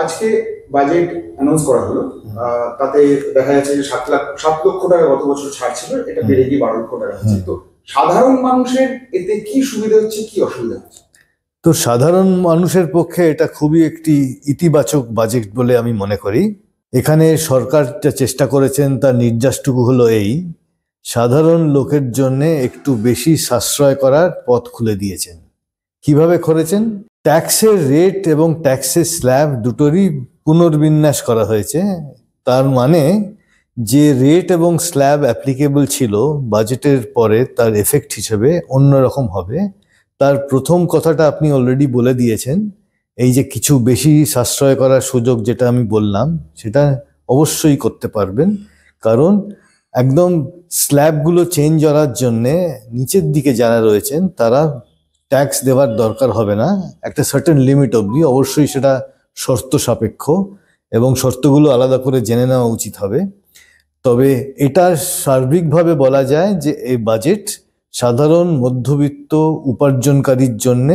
আজকে budget announce করা হলো, তাতে দেখা যাচ্ছে যে 7 লক্ষ টাকা গত বছর ছাড় ছিল, এটা বেড়ে গিয়ে 12 লক্ষ টাকা হচ্ছে। তো সাধারণ মানুষের এতে কি সুবিধা হচ্ছে, কি অসুবিধা হচ্ছে? তো সাধারণ মানুষের পক্ষে এটা খুবই একটি ইতিবাচক বাজেট বলে আমি মনে করি। এখানে সরকার যা চেষ্টা করেছেন তার নির্যাসটুকু হলো এই, সাধারণ লোকের জন্য একটু বেশি সাশ্রয় করার পথ খুলে দিয়েছেন। কিভাবে করেছেন? ট্যাক্সের রেট এবং ট্যাক্সের স্ল্যাব দুটোরই পুনর্বিন্যাস করা হয়েছে। তার মানে যে রেট এবং স্ল্যাব অ্যাপ্লিকেবল ছিল বাজেটের পরে তার এফেক্ট হিসেবে অন্যরকম হবে। তার প্রথম কথাটা আপনি অলরেডি বলে দিয়েছেন, এই যে কিছু বেশি সাশ্রয় করার সুযোগ যেটা আমি বললাম সেটা অবশ্যই করতে পারবেন, কারণ একদম স্ল্যাবগুলো চেঞ্জ করার জন্যে নিচের দিকে যারা রয়েছেন তারা ট্যাক্স দেওয়ার দরকার হবে না একটা সার্টেন লিমিট অবধি। অবশ্যই সেটা শর্ত সাপেক্ষ এবং শর্তগুলো আলাদা করে জেনে নেওয়া উচিত হবে। তবে এটা সার্বিকভাবে বলা যায় যে এই বাজেট সাধারণ মধ্যবিত্ত উপার্জনকারীর জন্য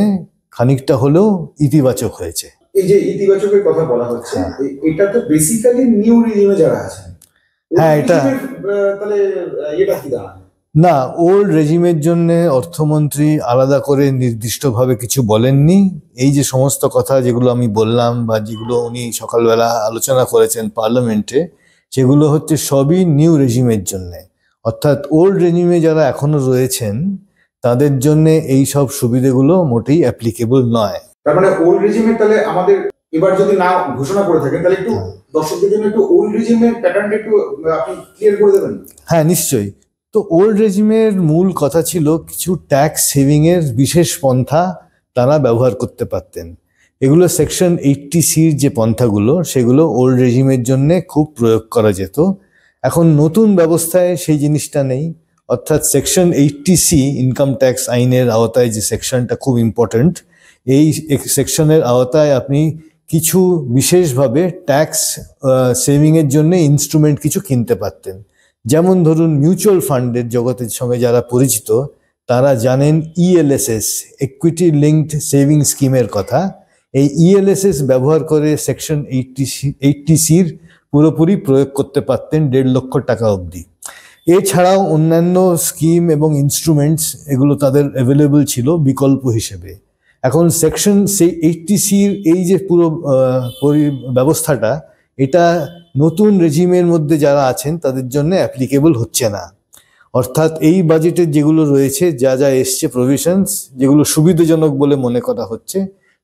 খানিকটা হলেও ইতিবাচক হয়েছে। এই যে ইতিবাচকের কথা বলা হচ্ছে, এটা তো বেসিক্যালি নিউ রিজিমে যারা আছেন, হ্যাঁ, এটা তাহলে এটা কি দাঁড়ায়? না, ওল্ড রেজিমের জন্য অর্থমন্ত্রী আলাদা করে নির্দিষ্টভাবে কিছু বলেননি। এই যে সমস্ত কথা যেগুলো আমি বললাম বা যেগুলো উনি সকালবেলা আলোচনা করেছেন পার্লামেন্টে, সেগুলো হচ্ছে সবই নিউ রেজিমের জন্যে। অর্থাৎ ওল্ড রেজিমে যারা এখনো রয়েছেন তাদের জন্য এই সব সুবিধাগুলো মোটেই অ্যাপ্লিকেবল নয়। তার মানে ওল্ড রেজিমে তাহলে আমাদের এবার যদি না ঘোষণা করে থাকেন তাহলে একটু দর্শকদের জন্য একটু ওল্ড রেজিমের প্যাটার্নটা একটু আপনি ক্লিয়ার করে দেবেন। হ্যাঁ, নিশ্চয়ই। তো ওল্ড রেজিমের মূল কথা ছিল কিছু ট্যাক্স সেভিংয়ের বিশেষ পন্থা তারা ব্যবহার করতে পারতেন। এগুলো সেকশন 80C যে পন্থাগুলো সেগুলো ওল্ড রেজিমের জন্যে খুব প্রয়োগ করা যেত। এখন নতুন ব্যবস্থায় সেই জিনিসটা নেই। অর্থাৎ সেকশন 80C ইনকাম ট্যাক্স আইনের আওতায় যে সেকশনটা খুব ইম্পর্ট্যান্ট, এই সেকশনের আওতায় আপনি কিছু বিশেষভাবে ট্যাক্স সেভিংয়ের জন্য ইনস্ট্রুমেন্ট কিছু কিনতে পারতেন। যেমন ধরুন মিউচুয়াল ফান্ডের জগতের সঙ্গে যারা পরিচিত তারা জানেন ELSS, ইকুইটি লিঙ্কড সেভিং স্কিমের কথা। এই ELSS ব্যবহার করে সেকশন 80Cর পুরোপুরি প্রয়োগ করতে পারতেন 1.5 লক্ষ টাকা অবধি। এছাড়াও অন্যান্য স্কিম এবং ইনস্ট্রুমেন্টস এগুলো তাদের অ্যাভেলেবল ছিল বিকল্প হিসেবে। এখন সেকশন 80Cর এই যে পুরো ব্যবস্থাটা, এটা নতুন রেজিমের মধ্যে যারা আছেন তাদের জন্য অ্যাপ্লিকেবল হচ্ছে না। অর্থাৎ এই বাজেটের যেগুলো রয়েছে, যা যা এসছে প্রভিশনস, যেগুলো সুবিধাজনক বলে মনে করা হচ্ছে,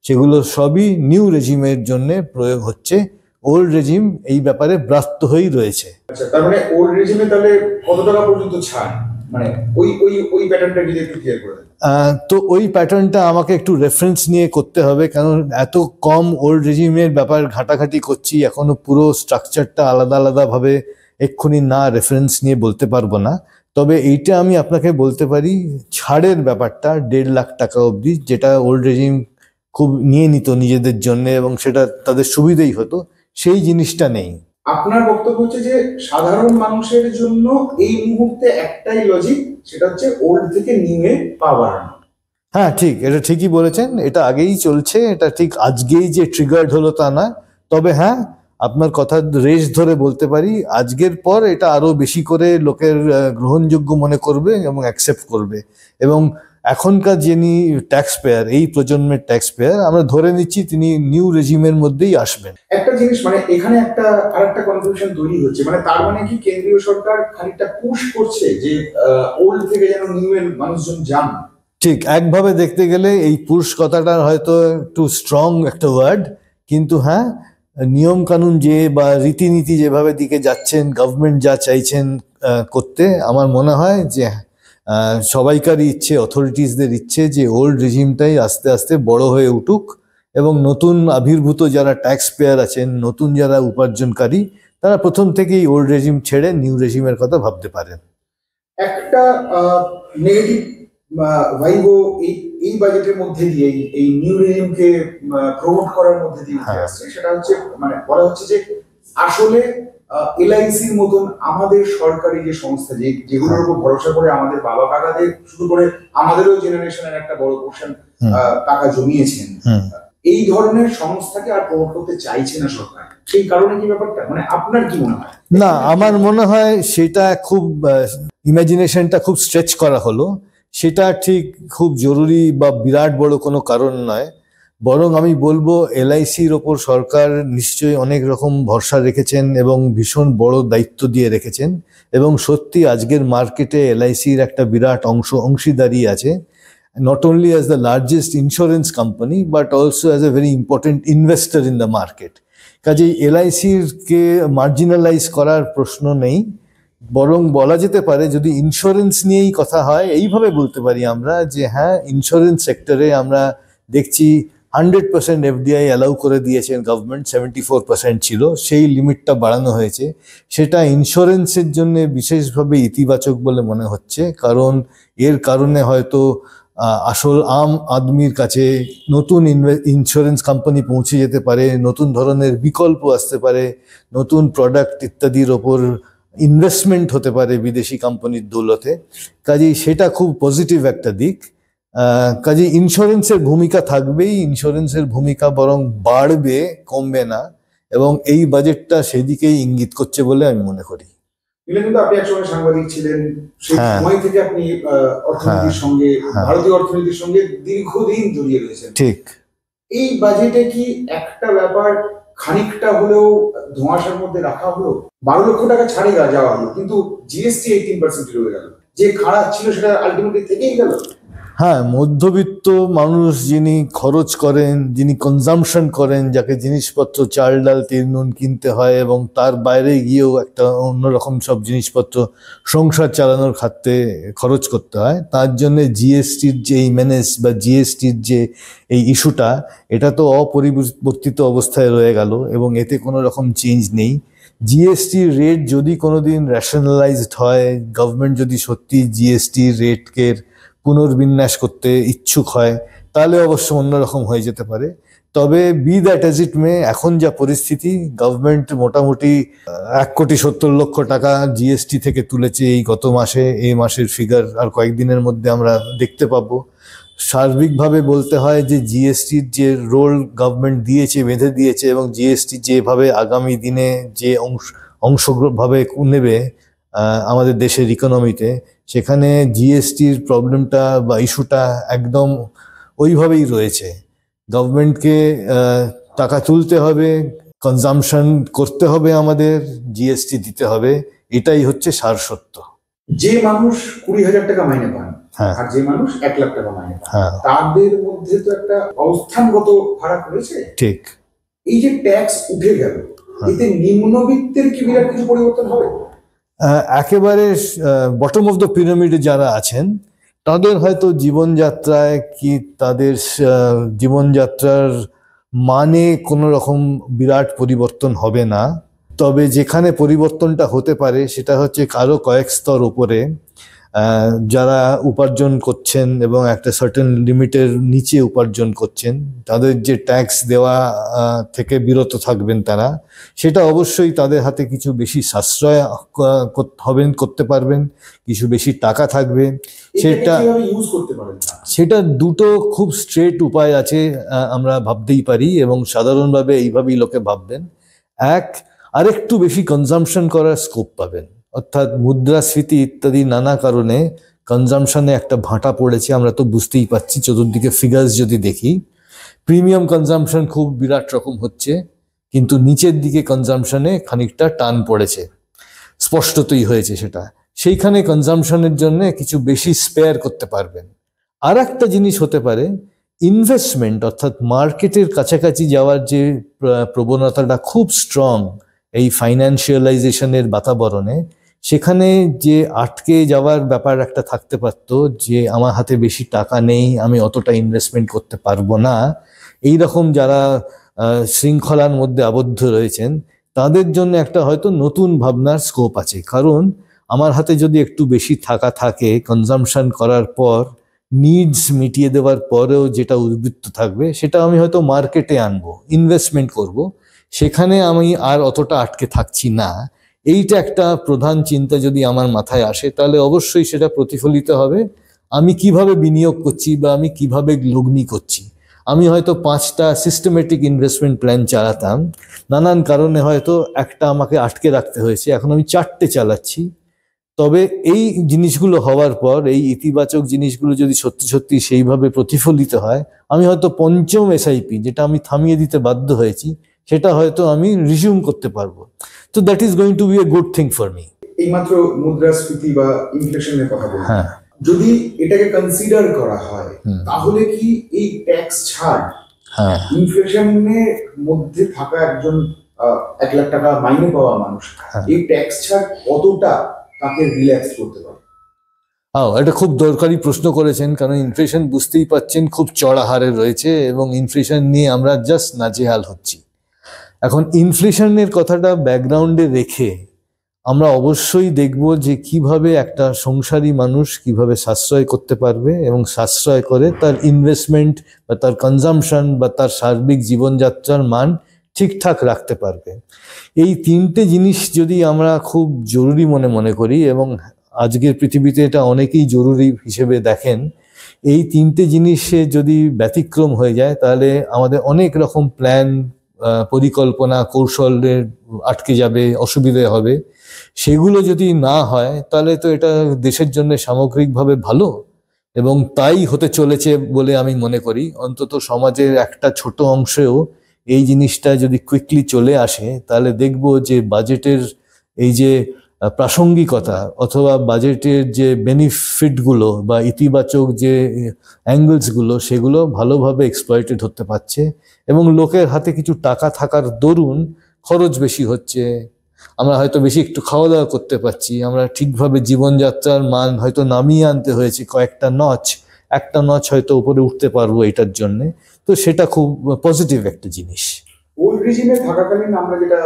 সেগুলো সবই নিউ রেজিমের জন্য প্রয়োগ হচ্ছে। ওল্ড রেজিম এই ব্যাপারে ব্রাত্য হয়েই রয়েছে। আচ্ছা, তার মানে ওল্ড রেজিমে তাহলে কত টাকা পর্যন্ত ছাড়, মানে ওই প্যাটার্নটা যদি একটু ক্লিয়ার করে দেন। তো ওই প্যাটার্নটা আমাকে একটু রেফারেন্স নিয়ে করতে হবে, কারণ এত কম ওল্ড রেজিমের ব্যাপার ঘাটাঘাটি করছি, এখনো পুরো স্ট্রাকচারটা আলাদা আলাদাভাবে এক্ষুনি না রেফারেন্স নিয়ে বলতে পারবো না। তবে এইটা আমি আপনাকে বলতে পারি, ছাড়ের ব্যাপারটা 1.5 লাখ টাকা অবধি, যেটা ওল্ড রেজিম খুব নিয়ে নিত নিজেদের জন্য এবং সেটা তাদের সুবিধেই হতো, সেই জিনিসটা নেই। আপনার বক্তব্য হচ্ছে যে সাধারণ মানুষের জন্য এই মুহূর্তে একটাই লজিক, সেটা হচ্ছে ওল্ড থেকে নিউ এ পা বাড়ানো। হ্যাঁ, ঠিক, এটা ঠিকই বলেছেন। এটা আগেই চলছে, এটা ঠিক আজকেই যে ট্রিগার্ড হলো তা নয়। তবে হ্যাঁ, আপনার কথা রেশ ধরে বলতে পারি আজকের পর এটা আরো বেশি করে লোকের গ্রহণযোগ্য মনে করবে এবং অ্যাকসেপ্ট করবে। এবং এখনকার যিনি ট্যাক্স পেয়ার, এই প্রজন্মের ট্যাক্স পেয়ার, আমরা ধরে নিচ্ছি তিনি নিউ রেজিমের মধ্যেই আসবেন। একটা জিনিস মানে এখানে আরেকটা কনফিউশন তৈরি হচ্ছে, মানে তার মানে কি কেন্দ্রীয় সরকার খানিকটা পুশ করছে যে ওল্ড থেকে যেন নিউ এর মানুষজন যান? ঠিক, একভাবে দেখতে গেলে এই পুশ কথাটা হয়তো একটু স্ট্রং একটা ওয়ার্ড, কিন্তু হ্যাঁ, নিয়ম কানুন যে বা রীতিনীতি যেভাবে দিকে যাচ্ছেন, গভর্নমেন্ট যা চাইছেন করতে, আমার মনে হয় যে সবাইকারই ইচ্ছে, অথরিটিসদের ইচ্ছে যে ওল্ড রেজিমটাই আস্তে আস্তে বড় হয়ে উঠুক এবং নতুন আবির্ভূত যারা ট্যাক্স পেয়ার আছেন, নতুন যারা উপার্জনকারী, তারা প্রথম থেকেই ওল্ড রেজিম ছেড়ে নিউ রেজিমের কথা ভাবতে পারেন। একটা নেগেটিভ ভাইবো এই বাজেটের মধ্যে দিয়ে এই নিউ রেজিমকে প্রমোট করার মধ্যে দিয়ে আসছে, সেটা হচ্ছে মানে বলা হচ্ছে যে আসলে LICর মতন আমাদের সরকারি যে সংস্থা যেগুলোর উপর ভরসা করে আমাদের বাবা কাকাদের শুরু করে আমাদেরও জেনারেশনের একটা বড় পোর্শন টাকা জমিয়েছেন, এই ধরনের সংস্থাকে আর প্রমোট করতে চাইছে না সরকার, সেই কারণে কি ব্যাপারটা, মানে আপনার কি মনে হয়? না, আমার মনে হয় সেটা খুব ইমাজিনেশনটা খুব স্ট্রেচ করা হলো। সেটা ঠিক খুব জরুরি বা বিরাট বড় কোনো কারণ নয়। বরং আমি বলবো এলআইসির ওপর সরকার নিশ্চয়ই অনেক রকম ভরসা রেখেছেন এবং ভীষণ বড় দায়িত্ব দিয়ে রেখেছেন, এবং সত্যি আজকের মার্কেটে এলআইসির একটা বিরাট অংশীদারি আছে, not only as the largest insurance company but also as a very important investor in the market. কাজেই এলআইসির কে মার্জিনালাইজ করার প্রশ্ন নেই, বরং বলা যেতে পারে যদি ইন্স্যুরেন্স নিয়েই কথা হয়, এইভাবে বলতে পারি আমরা যে হ্যাঁ, ইন্স্যুরেন্স সেক্টরে আমরা দেখছি 100% এফডিআই অ্যালাউ করে দিয়েছেন গভর্নমেন্ট, 74% ছিল, সেই লিমিটটা বাড়ানো হয়েছে। সেটা ইন্স্যুরেন্সের জন্য বিশেষভাবে ইতিবাচক বলে মনে হচ্ছে, কারণ এর কারণে হয়তো আসল আম আদমির কাছে নতুন ইন্স্যুরেন্স কোম্পানি পৌঁছে যেতে পারে, নতুন ধরনের বিকল্প আসতে পারে, নতুন প্রোডাক্ট ইত্যাদির ওপর ইনভেস্টমেন্ট হতে পারে বিদেশি কোম্পানির দৌলতে। কাজেই সেটা খুব পজিটিভ একটা দিক। কাজেই ইন্স্যুরেন্সের ভূমিকা থাকবেই, ইন্স্যুরেন্সের ভূমিকা বরং বাড়বে, কমবে না, এবং এই বাজেটটা সেদিকেই ইঙ্গিত করছে বলে আমি মনে করি। কিন্তু আপনি একসময় সাংবাদিক ছিলেন, সেই সময় থেকে আপনি অর্থনীতির সঙ্গে, ভারতীয় অর্থনীতির সঙ্গে দীর্ঘদিন জড়িয়ে রয়েছেন। ঠিক। এই বাজেটে কি একটা ব্যাপার খানিকটা হলেও ধোঁয়াশার মধ্যে রাখা হলো? 12 লক্ষ টাকা ছাড়ে যাওয়া হলো, কিন্তু জিএসটি 18% রয়ে গেল, যে খারাপ ছিল সেটা আলটিমেটলি থেকেই গেল। হ্যাঁ, মধ্যবিত্ত মানুষ যিনি খরচ করেন, যিনি কনজামশন করেন, যাকে জিনিসপত্র চাল ডাল তেল নুন কিনতে হয় এবং তার বাইরে গিয়েও একটা অন্যরকম সব জিনিসপত্র সংসার চালানোর খাতে খরচ করতে হয়, তার জন্য জিএসটির যে এই মেনেস বা জিএসটির যে এই ইস্যুটা, এটা তো অপরিবর্তিত অবস্থায় রয়ে গেল এবং এতে কোনো রকম চেঞ্জ নেই। জিএসটির রেট যদি কোনোদিন রেশনালাইজড হয়, গভর্নমেন্ট যদি সত্যি জিএসটির রেটকে পুনর্বিন্যাস করতে ইচ্ছুক হয়, তাহলে অবশ্য অন্যরকম হয়ে যেতে পারে। তবে বি দ্যাট অ্যাজ ইট মে, এখন যা পরিস্থিতি, গভর্নমেন্ট মোটামুটি 1,70,00,000 টাকা জিএসটি থেকে তুলেছে এই গত মাসে। এই মাসের ফিগার আর কয়েকদিনের মধ্যে আমরা দেখতে পাবো। সার্বিকভাবে বলতে হয় যে জিএসটির যে রোল গভর্নমেন্ট দিয়েছে, বেঁধে দিয়েছে, এবং জিএসটি যেভাবে আগামী দিনে যে অংশভাবে নেবে আমাদের দেশের ইকোনমিতে, সেখানে জিএসটির প্রবলেমটা বা ইস্যুটা একদম ওইভাবেই রয়েছে। গভর্নমেন্টকে টাকা তুলতে হবে, কনজামশন করতে হবে, আমাদের জিএসটি দিতে হবে, এটাই হচ্ছে সার সত্য। যে মানুষ 20,000 টাকা মাইনে পান আর যে মানুষ 1 লাখ টাকা মাইনে পান, তাদের মধ্যে তো একটা অবস্থানগত ফারাক রয়েছে। ঠিক। এই যে ট্যাক্স উঠে গেল, এতে নিম্নবিত্তের কি বিরাট কিছু পরিবর্তন হবে? একেবারে বটম অফ দ্য পিরামিডে যারা আছেন তাদের হয়তো জীবনযাত্রায় কি তাদের জীবনযাত্রার মানে কোনো রকম বিরাট পরিবর্তন হবে না। তবে যেখানে পরিবর্তনটা হতে পারে সেটা হচ্ছে কারো কয়েক স্তর উপরে যারা উপার্জন করছেন এবং একটা সার্টেন লিমিটের নিচে উপার্জন করছেন, তাদের যে ট্যাক্স দেওয়া থেকে বিরত থাকবেন তারা, সেটা অবশ্যই তাদের হাতে কিছু বেশি সাশ্রয় করতে পারবেন, কিছু বেশি টাকা থাকবে। সেটা দুটো খুব স্ট্রেট উপায় আছে, আমরা ভাবতেই পারি এবং সাধারণভাবে এইভাবেই লোকে ভাববেন। এক, আরেকটু বেশি কনজামশন করার স্কোপ পাবেন, অর্থাৎ মুদ্রাস্ফীতি ইত্যাদি নানা কারণে কনজামশনে একটা ভাঁটা পড়েছে, আমরা তো বুঝতেই পারছি চতুর্দিকে ফিগার্স যদি দেখি। প্রিমিয়াম কনজামশন খুব বিরাট রকম হচ্ছে, কিন্তু নিচের দিকে কনজামশনে খানিকটা টান পড়েছে, স্পষ্টতই হয়েছে সেটা। সেইখানে কনজামশনের জন্য কিছু বেশি স্পেয়ার করতে পারবেন। আর একটা জিনিস হতে পারে ইনভেস্টমেন্ট, অর্থাৎ মার্কেটের কাছাকাছি যাওয়ার যে প্রবণতাটা খুব স্ট্রং এই ফাইন্যান্সিয়ালাইজেশনের বাতাবরণে, সেখানে যে আটকে যাওয়ার ব্যাপার একটা থাকতে পারতো, যে আমার হাতে বেশি টাকা নেই, আমি অতটা ইনভেস্টমেন্ট করতে পারবো না, এই রকম যারা শৃঙ্খলার মধ্যে আবদ্ধ রয়েছেন, তাদের জন্য একটা হয়তো নতুন ভাবনার স্কোপ আছে। কারণ আমার হাতে যদি একটু বেশি টাকা থাকে, কনজামশন করার পর, নিডস মিটিয়ে দেওয়ার পরেও যেটা উদ্বৃত্ত থাকবে, সেটা আমি হয়তো মার্কেটে আনবো, ইনভেস্টমেন্ট করব, সেখানে আমি আর অতটা আটকে থাকছি না। এইটা একটা প্রধান চিন্তা যদি আমার মাথায় আসে, তাহলে অবশ্যই সেটা প্রতিফলিত হবে আমি কিভাবে বিনিয়োগ করছি বা আমি কিভাবে লগ্নি করছি। আমি হয়তো 5টা সিস্টেমেটিক ইনভেস্টমেন্ট প্ল্যান চালাতাম, নানান কারণে হয়তো একটা আমাকে আটকে রাখতে হয়েছে, এখন আমি 4টে চালাচ্ছি। তবে এই জিনিসগুলো হওয়ার পর, এই ইতিবাচক জিনিসগুলো যদি সত্যি সত্যি সেইভাবে প্রতিফলিত হয়, আমি হয়তো 5ম এসআইপি, যেটা আমি থামিয়ে দিতে বাধ্য হয়েছি, সেটা হয়তো আমি রিজিউম করতে পারবো। তো that is going to be a good thing for me. এইমাত্র মুদ্রাস্ফীতি বা ইনফ্লেশনের কথা বললাম, হ্যাঁ, যদি এটাকে কনসিডার করা হয় তাহলে কি এই ট্যাক্স ছাড় হ্যাঁ, ইনফ্লেশনের মধ্যে থাকা একজন 1 লাখ টাকা মাইনে পাওয়া মানুষ এই ট্যাক্স ছাড় কতটা তাকে রিল্যাক্স করতে পারে? এটা খুব দরকারি প্রশ্ন করেছেন, কারণ ইনফ্লেশন বুঝতেই পাচ্ছেন খুব চড়া হারে রয়েছে এবং ইনফ্লেশন নিয়ে আমরা জাস্ট নাজেহাল হচ্ছি। এখন ইনফ্লেশনের কথাটা ব্যাকগ্রাউন্ডে রেখে আমরা অবশ্যই দেখব যে কিভাবে একটা সংসারী মানুষ কিভাবে সাশ্রয় করতে পারবে এবং সাশ্রয় করে তার ইনভেস্টমেন্ট বা তার কনজাম্পশন বা তার সার্বিক জীবনযাত্রার মান ঠিকঠাক রাখতে পারবে। এই 3টে জিনিস যদি আমরা খুব জরুরি মনে করি, এবং আজকের পৃথিবীতে এটা অনেকেই জরুরি হিসেবে দেখেন, এই 3টে জিনিসে যদি ব্যতিক্রম হয়ে যায় তাহলে আমাদের অনেক রকম প্ল্যান, পরিকল্পনা, কৌশলের আটকে যাবে, অসুবিধে হবে। সেগুলো যদি না হয় তাহলে তো এটা দেশের জন্য সামগ্রিকভাবে ভালো, এবং তাই হতে চলেছে বলে আমি মনে করি। অন্তত সমাজের একটা ছোট অংশেও এই জিনিসটা যদি কুইকলি চলে আসে তাহলে দেখব যে বাজেটের এই যে প্রাসঙ্গিকতা অথবা বাজেটের যে বেনিফিটগুলো বা ইতিবাচক যে অ্যাঙ্গেলসগুলো, সেগুলো ভালোভাবে এক্সপ্লয়েটেড হতে পারছে এবং লোকের হাতে কিছু টাকা থাকার দরুন খরচ বেশি হচ্ছে, আমরা হয়তো বেশি একটু খাওয়া দাওয়া করতে পারছি, আমরা ঠিকভাবে জীবনযাত্রার মান হয়তো নামিয়ে আনতে হয়েছে কয়েকটা নচ, একটা নচ হয়তো উপরে উঠতে পারবো এটার জন্যে। তো সেটা খুব পজিটিভ একটা জিনিস। ওল্ড রেজিমে থাকাকালীন আমরা যেটা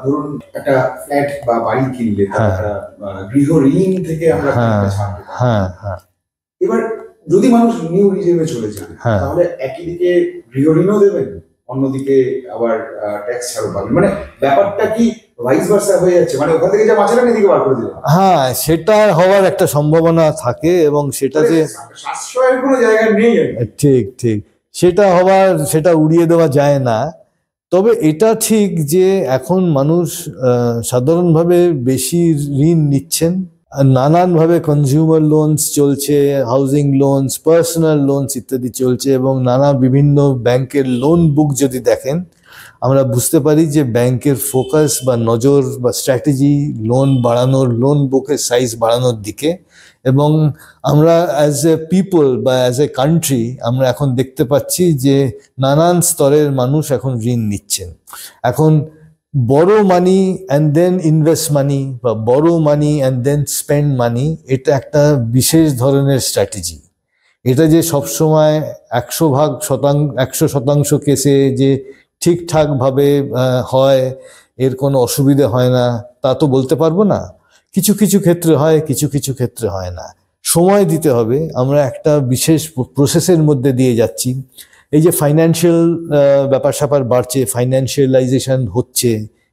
ধরুন একটা ফ্ল্যাট বা বাড়ি কিনলে গৃহ ঋণ থেকে আমরা ছাড় পেতাম। হ্যাঁ, হ্যাঁ। এবার যদি মানুষ নিউ রেজিমে চলে যান তাহলে একই দিকে গৃহ ঋণও দেবেন, অন্যদিকে আবার ট্যাক্স ছাড়ও পাবেন, মানে ব্যাপারটা কি ভাইস ভার্সা হয়ে যাচ্ছে, মানে ওখান থেকে যা বাঁচালেন এদিকে বার করে দিলেন? হ্যাঁ, সেটা হওয়ার একটা সম্ভাবনা থাকে এবং সেটা যে সাশ্রয়ের কোনো জায়গা নেই। ঠিক ঠিক, সেটা উড়িয়ে দেওয়া যায় না। তবে এটা ঠিক যে এখন মানুষ সাধারণভাবে বেশি ঋণ নিচ্ছেন, নানানভাবে কনজিউমার লোনস চলছে, হাউজিং লোনস, পার্সোনাল লোনস ইত্যাদি চলছে, এবং নানা বিভিন্ন ব্যাংকের লোন বুক যদি দেখেন আমরা বুঝতে পারি যে ব্যাংকের ফোকাস বা নজর বা স্ট্র্যাটেজি লোন বাড়ানোর, লোন বুকের সাইজ বাড়ানোর দিকে। এবং আমরা অ্যাজ এ পিপল বা অ্যাজ এ কান্ট্রি আমরা এখন দেখতে পাচ্ছি যে নানান স্তরের মানুষ এখন ঋণ নিচ্ছেন। এখন বড় মানি অ্যান্ড দেন ইনভেস্ট মানি বা বড় মানি অ্যান্ড দেন স্পেন্ড মানি, এটা একটা বিশেষ ধরনের স্ট্র্যাটেজি। এটা যে সবসময় 100% কেসে যে ঠিকঠাকভাবে হয়, এর কোনো অসুবিধে হয় না তা তো বলতে পারবো না। কিছু কিছু ক্ষেত্রে হয়, কিছু কিছু ক্ষেত্রে হয় না। সময় দিতে হবে। আমরা একটা বিশেষ প্রসেসের মধ্যে দিয়ে যাচ্ছি। এই যে ফাইন্যান্সিয়াল ব্যাপার স্যাপার বাড়ছে, ফাইন্যান্সিয়ালাইজেশন হচ্ছে,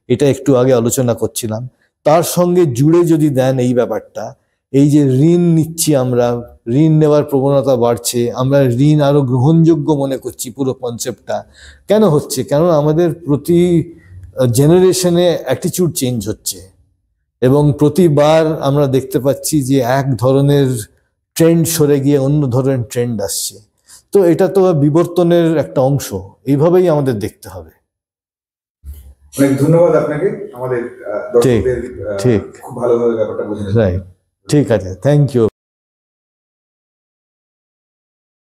এটা একটু আগে আলোচনা করছিলাম। তার সঙ্গে জুড়ে যদি দেন এই ব্যাপারটা, এই যে ঋণ নিচ্ছি আমরা, ঋণ নেওয়ার প্রবণতা বাড়ছে, আমরা ঋণ আরো গ্রহণযোগ্য মনে করছি, পুরো কনসেপ্টটা কেন হচ্ছে? কেন আমাদের প্রতি জেনারেশনে অ্যাটিটিউড চেঞ্জ হচ্ছে এবং প্রতিবার আমরা দেখতে পাচ্ছি যে এক ধরনের ট্রেন্ড সরে গিয়ে অন্য ধরনের ট্রেন্ড আসছে। তো এটা তো বিবর্তনের একটা অংশ, এইভাবেই আমাদের দেখতে হবে। অনেক ধন্যবাদ আপনাকে, আমাদের দর্শকদের খুব ভালোভাবে ব্যাপারটা বুঝে। রাইট, ঠিক আছে, থ্যাংক ইউ।